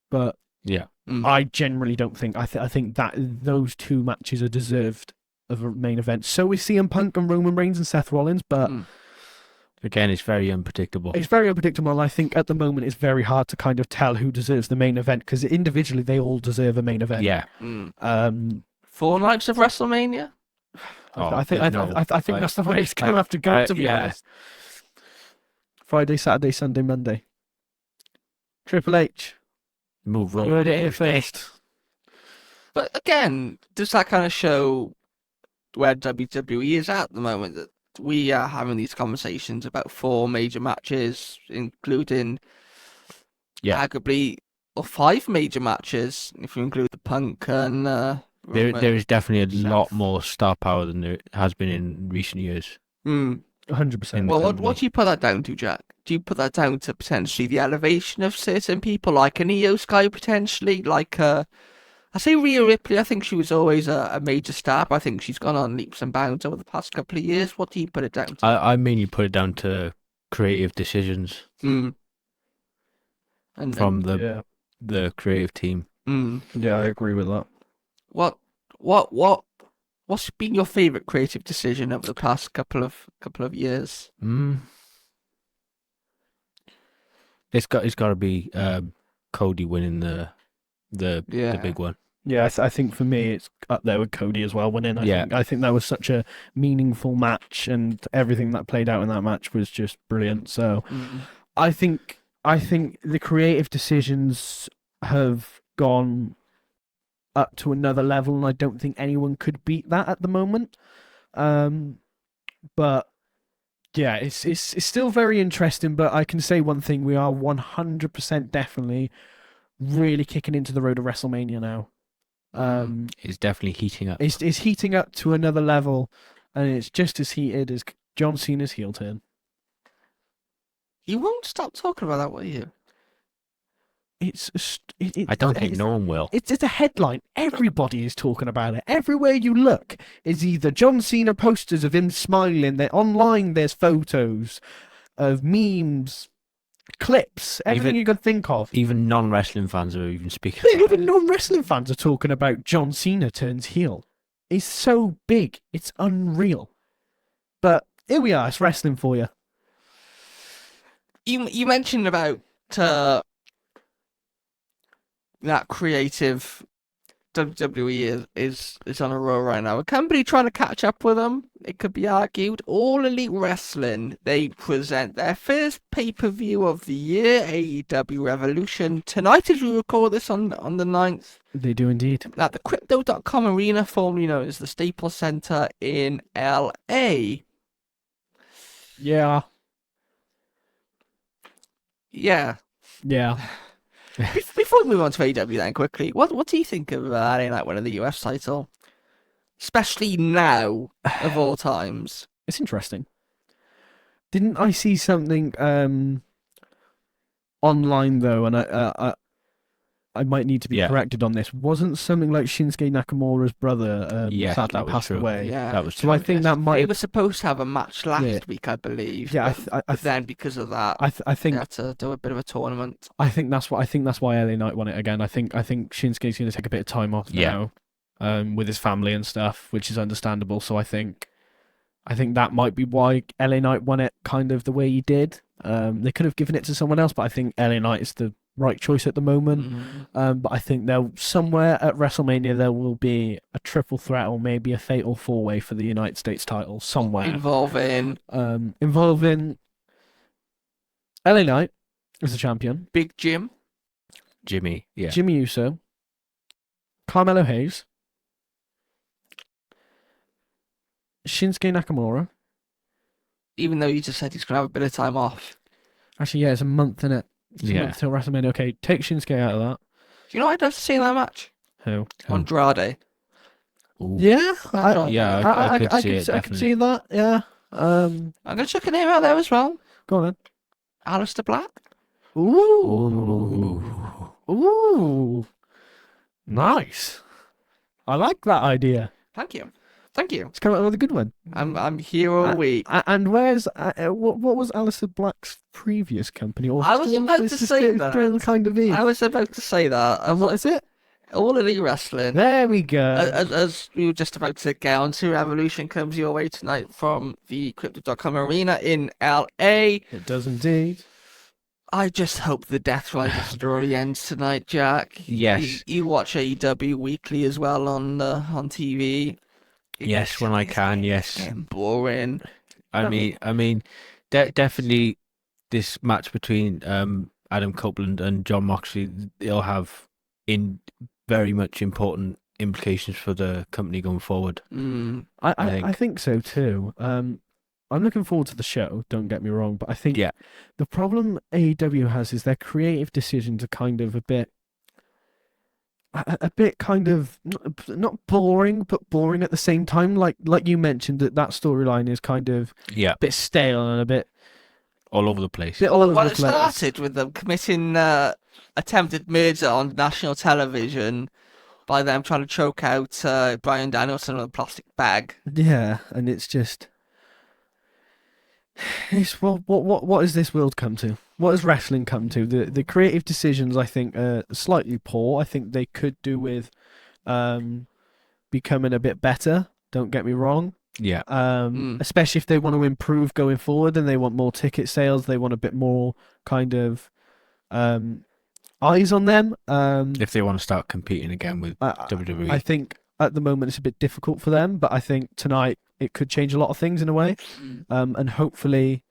But I generally don't think I think that those 2 matches are deserved of a main event. So is CM Punk and Roman Reigns and Seth Rollins, but again, it's very unpredictable. It's very unpredictable. I think at the moment it's very hard to kind of tell who deserves the main event because individually they all deserve a main event. Yeah. 4 nights of WrestleMania. I think that's the way it's going to have to go. To be honest, Friday, Saturday, Sunday, Monday. Triple H. Move right. Heard it here first. But again, does that kind of show where WWE is at the moment? That we are having these conversations about 4 major matches, including arguably 5 major matches, if you include the Punk and there is definitely a lot more star power than there has been in recent years. 100%. Well, what do you put that down to, Jack? Do you put that down to potentially the elevation of certain people, like an Io Sky potentially, like I say Rhea Ripley? I think she was always a major star, but I think she's gone on leaps and bounds over the past couple of years. What do you put it down to? I mainly put it down to creative decisions and from the creative team. Yeah, I agree with that. What's been your favourite creative decision over the past couple of years? It's got to be Cody winning the big one. Yeah, I think for me it's up there with Cody as well winning. I think that was such a meaningful match, and everything that played out in that match was just brilliant. So, I think the creative decisions have gone up to another level, and I don't think anyone could beat that at the moment. But yeah, it's still very interesting. But I can say one thing: we are 100% definitely really kicking into the road of WrestleMania now. It's definitely heating up. It's heating up to another level, and it's just as heated as John Cena's heel turn. You won't stop talking about that, will you? I don't think no one will. It's a headline. Everybody is talking about it. Everywhere you look is either John Cena posters of him smiling. Online there's photos of memes, clips, everything you could think of. Even non-wrestling fans are even speaking. Even non-wrestling fans are talking about John Cena turns heel. It's so big. It's unreal. But here we are. It's wrestling for you. You mentioned about that creative WWE is on a roll right now. A company trying to catch up with them, it could be argued. All Elite Wrestling, they present their first pay-per-view of the year, AEW Revolution, tonight as we record this on the 9th. They do indeed. At the Crypto.com Arena, formerly known as the Staples Center in LA. Yeah. Yeah. Yeah. Before we move on to AEW then, quickly, what do you think of LA Knight winning the US title? Especially now, of all times. It's interesting. Didn't I see something online, though, and I might need to be corrected on this. Wasn't something like Shinsuke Nakamura's brother sadly passed away? Yeah, that was true. So I think that might... They were supposed to have a match last week, I believe. Yeah, but then because of that, I think they had to do a bit of a tournament. I think that's why LA Knight won it again. I think Shinsuke's going to take a bit of time off now, with his family and stuff, which is understandable. So I think that might be why LA Knight won it kind of the way he did. They could have given it to someone else, but I think LA Knight is the right choice at the moment. But I think somewhere at WrestleMania there will be a triple threat or maybe a fatal 4-way for the United States title somewhere involving LA Knight as the champion, Big Jimmy Jimmy Uso, Carmelo Hayes, Shinsuke Nakamura. Even though you just said he's gonna have a bit of time off. Actually, yeah, it's a month, innit? It's a month till WrestleMania. Okay, take Shinsuke out of that. Do you know what I'd love to see in that match? Who? Andrade. Ooh. Yeah, I could see it, I could see that. Yeah. I'm gonna chuck a name out there as well. Go on then. Alistair Black. Ooh. Ooh. Nice. I like that idea. Thank you. It's come up with a good one. I'm here all week. And where's what was Alistair Black's previous company? Or I was about to say that. Still kind of is. I was about to say that. And what is it? All Elite Wrestling. There we go. As we were just about to get on to, Revolution comes your way tonight from the Crypto.com Arena in LA. It does indeed. I just hope the Death Rider story ends tonight, Jack. Yes. You watch AEW weekly as well on TV. Yes, when I can. Yes. Getting boring. I mean, definitely this match between Adam Copeland and John Moxley, they'll have very much important implications for the company going forward. I think so too. I'm looking forward to the show, don't get me wrong, but I think the problem AEW has is their creative decisions are kind of a bit kind of not boring, but boring at the same time. Like you mentioned, that storyline is kind of a bit stale and a bit all over the place. It started with them committing attempted murder on national television by them trying to choke out Bryan Danielson with a plastic bag. Yeah, and it's just... what has this world come to? What has wrestling come to? The creative decisions, I think, are slightly poor. I think they could do with becoming a bit better. Don't get me wrong. Yeah. Especially if they want to improve going forward and they want more ticket sales, they want a bit more kind of eyes on them. If they want to start competing again with WWE. I think at the moment it's a bit difficult for them, but I think tonight it could change a lot of things in a way. And hopefully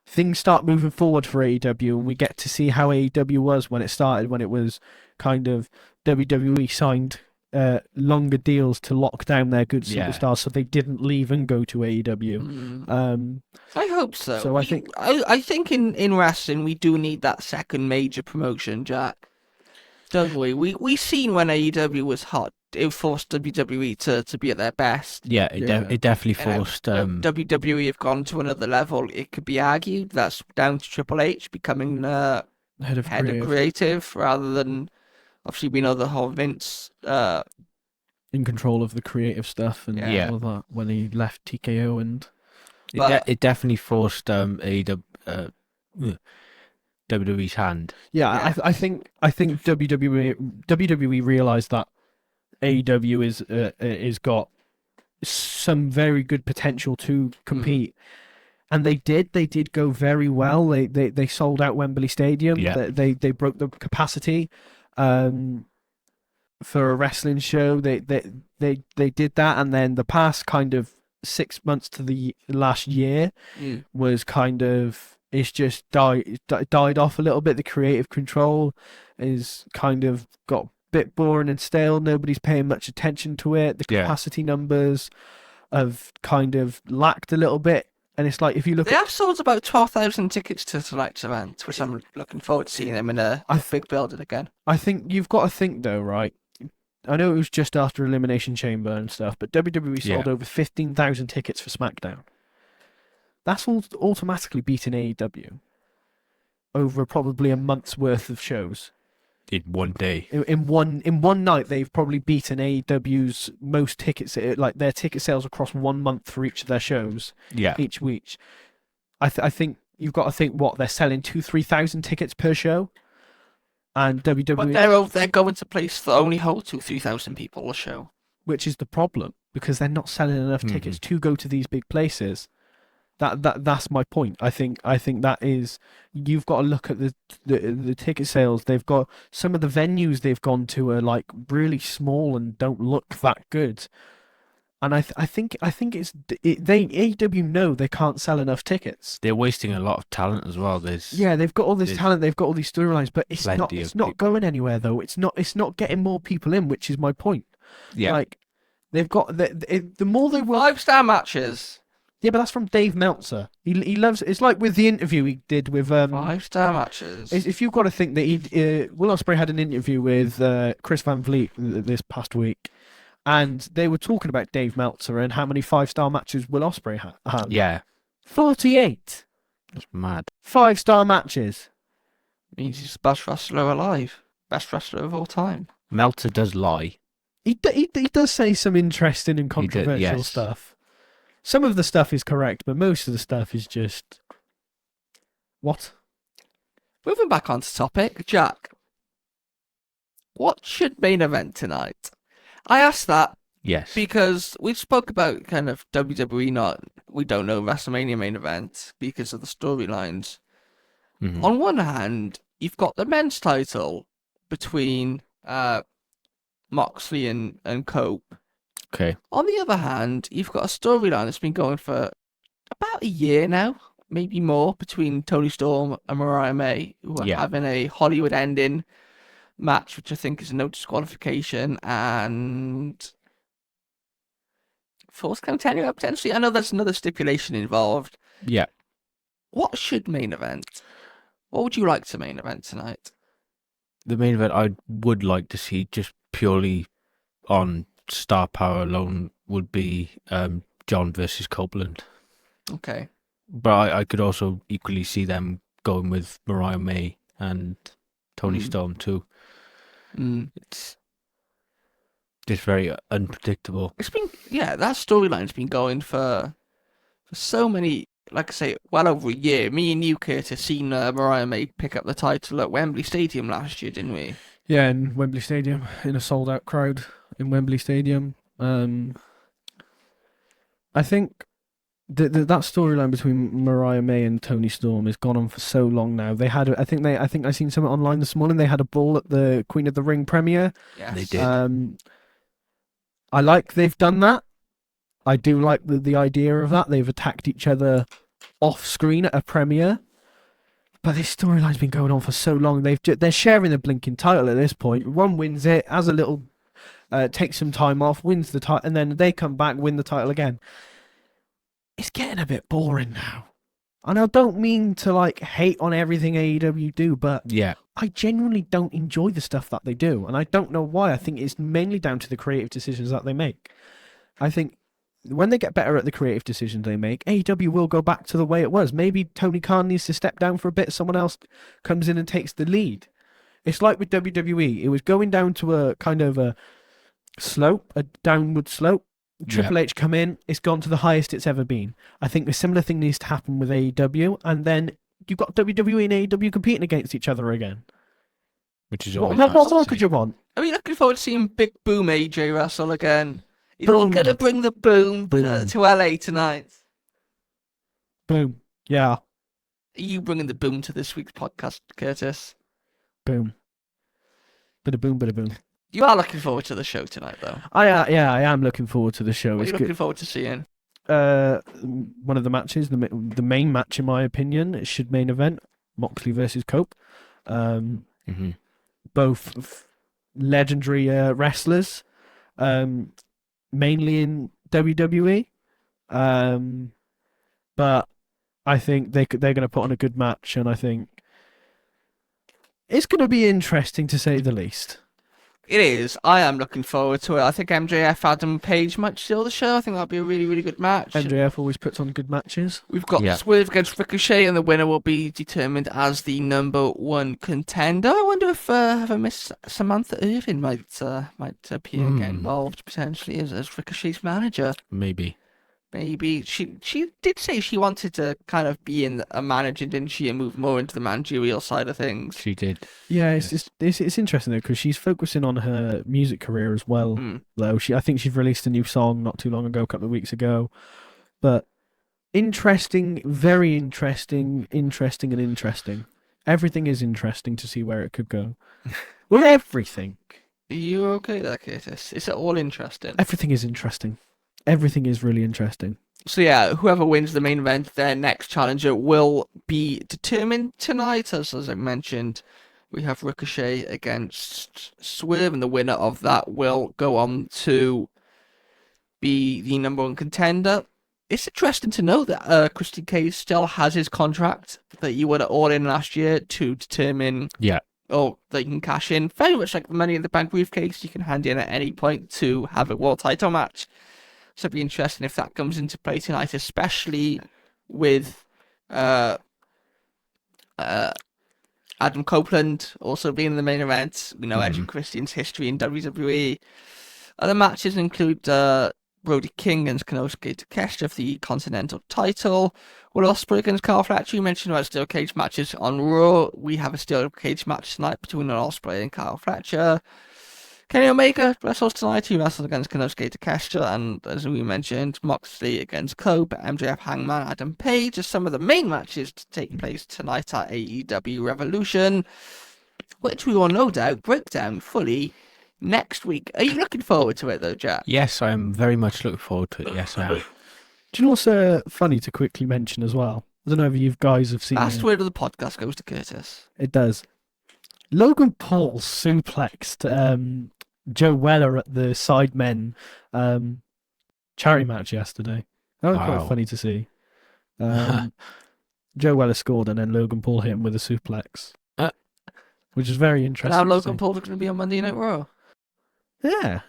things start moving forward for AEW and we get to see how AEW was when it started, when it was kind of WWE signed longer deals to lock down their good superstars so they didn't leave and go to AEW. I hope so. So I think in wrestling we do need that second major promotion, Jack. Don't we? We seen when AEW was hot, it forced WWE to be at their best. Yeah, it definitely forced. WWE have gone to another level. It could be argued that's down to Triple H becoming head of creative rather than, obviously we know the whole Vince in control of the creative stuff and all that when he left TKO and it definitely forced WWE's hand. I think WWE realized that AEW is got some very good potential to compete, and they did go very well. They sold out Wembley Stadium. They broke the capacity for a wrestling show. They did that, and then the past kind of 6 months to the last year was kind of, it's just died off a little bit. The creative control is kind of got a bit boring and stale. Nobody's paying much attention to it. The capacity numbers have kind of lacked a little bit. And it's like, if you look they have sold about 12,000 tickets to tonight's event, which I'm looking forward to seeing them in a big building again. I think you've got to think though, right? I know it was just after Elimination Chamber and stuff, but WWE sold over 15,000 tickets for SmackDown. That's automatically beating AEW over probably a month's worth of shows. In one day. In one night, they've probably beaten AEW's most tickets, like their ticket sales across 1 month for each of their shows. Each week. I think you've got to think they're selling 2,000-3,000 tickets per show, and WWE. But they're going to place that only hold 2,000-3,000 people a show, which is the problem because they're not selling enough tickets to go to these big places. That's my point. I think that is, you've got to look at the ticket sales. They've got some of the venues they've gone to are like really small and don't look that good. And I think AEW know they can't sell enough tickets. They're wasting a lot of talent as well. They've got all this talent. They've got all these storylines, but it's not going anywhere though. It's not getting more people in, which is my point. Yeah, like they've got the more they will 5-star matches. Yeah, but that's from Dave Meltzer. He loves. It's like with the interview he did with 5-star matches. If you've got to think that Will Ospreay had an interview with Chris Van Vliet this past week, and they were talking about Dave Meltzer and how many 5-star matches Will Ospreay had. Yeah, 48 that's mad. 5-star matches. Means he's the best wrestler alive. Best wrestler of all time. Meltzer does lie. He does say some interesting and controversial yes. stuff. Some of the stuff is correct, but most of the stuff is just what? Moving back onto topic, Jack. What should main event tonight? I asked that Yes. because we spoke about kind of WWE we don't know Wrestlemania main event because of the storylines. Mhm. On one hand, you've got the men's title between Moxley and Cope. Okay. On the other hand, you've got a storyline that's been going for about a year now, maybe more, between Tony Storm and Mariah May, who are having a Hollywood ending match, which I think is a no disqualification, and Force Contender potentially. I know there's another stipulation involved. Yeah. What should main event? What would you like to main event tonight? The main event I would like to see, just purely on star power alone, would be John versus Copeland. Okay. But I could also equally see them going with Mariah May and Tony Storm too. It's just very unpredictable. It's been, that storyline's been going for so many, like I say, well over a year. Me and you, Curtis, seen Mariah May pick up the title at Wembley Stadium last year, didn't we? Yeah, in Wembley Stadium, in a sold-out crowd in Wembley Stadium. I think that storyline between Mariah May and Tony Storm has gone on for so long now. They had, I think I seen something online this morning. They had a ball at the Queen of the Ring premiere. Yes. They did. I like they've done that. I do like the idea of that. They've attacked each other off screen at a premiere. But this storyline's been going on for so long. They're sharing the blinking title at this point. One wins it, has a little, takes some time off, wins the title, and then they come back, win the title again. It's getting a bit boring now. And I don't mean to hate on everything AEW do, but I genuinely don't enjoy the stuff that they do, and I don't know why. I think it's mainly down to the creative decisions that they make. I think when they get better at the creative decisions they make, AEW will go back to the way it was. Maybe Tony Khan needs to step down for a bit. Someone else comes in and takes the lead. It's like with WWE. It was going down to a kind of a slope, a downward slope. Triple H come in, it's gone to the highest it's ever been. I think a similar thing needs to happen with AEW, and then you've got WWE and AEW competing against each other again. Which is what always more could you want? Are we looking forward to seeing Big Boom AJ wrestle again? He's going to bring the boom to LA tonight. Boom. Yeah. Are you bringing the boom to this week's podcast, Curtis? Boom. Bada boom, bada boom. You are looking forward to the show tonight, though. I am looking forward to the show. What are you looking forward to seeing? One of the matches, the main match in my opinion, it should main event, Moxley versus Cope. Both legendary wrestlers, mainly in WWE. But I think they're going to put on a good match, and I think it's going to be interesting to say the least. It is. I am looking forward to it. I think MJF, Adam Page might steal the show. I think that'll be a really, really good match. MJF always puts on good matches. We've got Swerve against Ricochet, and the winner will be determined as the #1 contender. I wonder if Miss Samantha Irvin might appear, get involved potentially as Ricochet's manager. Maybe She did say she wanted to kind of be in a manager, didn't she, and move more into the managerial side of things. She did. Yeah, it's interesting though, because she's focusing on her music career as well. Though I think she's released a new song not too long ago, a couple of weeks ago. But interesting, very interesting, and interesting. Everything is interesting to see where it could go. Well, everything. Are you okay there, Curtis? Is it all interesting? Everything is interesting. Everything is really interesting. So yeah, whoever wins the main event, their next challenger will be determined tonight. As I mentioned, we have Ricochet against Swerve, and the winner of that will go on to be the #1 contender. it's interesting to know that Christian Cage still has his contract that you were All In last year to determine. Yeah. Or that you can cash in. Very much like the Money in the Bank briefcase, you can hand in at any point to have a world title match. So it'd be interesting if that comes into play tonight, especially with Adam Copeland also being in the main event. We know Edge and Christian's history in WWE. Other matches include Brody King and Konosuke Takeshita for the Continental title. Will Ospreay against Kyle Fletcher. You mentioned about steel cage matches on Raw. We have a steel cage match tonight between Ospreay and Kyle Fletcher. Kenny Omega wrestles tonight. He wrestles against Konosuke Takeshita, and as we mentioned, Moxley against Cope, MJF, Hangman, Adam Page are some of the main matches to take place tonight at AEW Revolution, which we will no doubt break down fully next week. Are you looking forward to it though, Jack? Yes, I am very much looking forward to it. Yes, I am. Do you know what's funny to quickly mention as well? I don't know if you guys have seen Last word of the podcast goes to Curtis. It does. Logan Paul suplexed Joe Weller at the Sidemen charity match yesterday. That was quite funny to see. Joe Weller scored and then Logan Paul hit him with a suplex, which is very interesting. Now Logan Paul's going to be on Monday Night Raw. Yeah.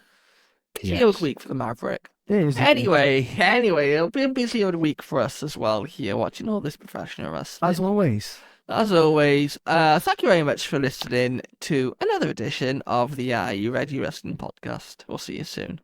Busy old week for the Maverick. It is. Anyway, it'll be a busy old week for us as well here, watching all this professional wrestling. As always. Thank you very much for listening to another edition of the Are You Ready Wrestling podcast. We'll see you soon.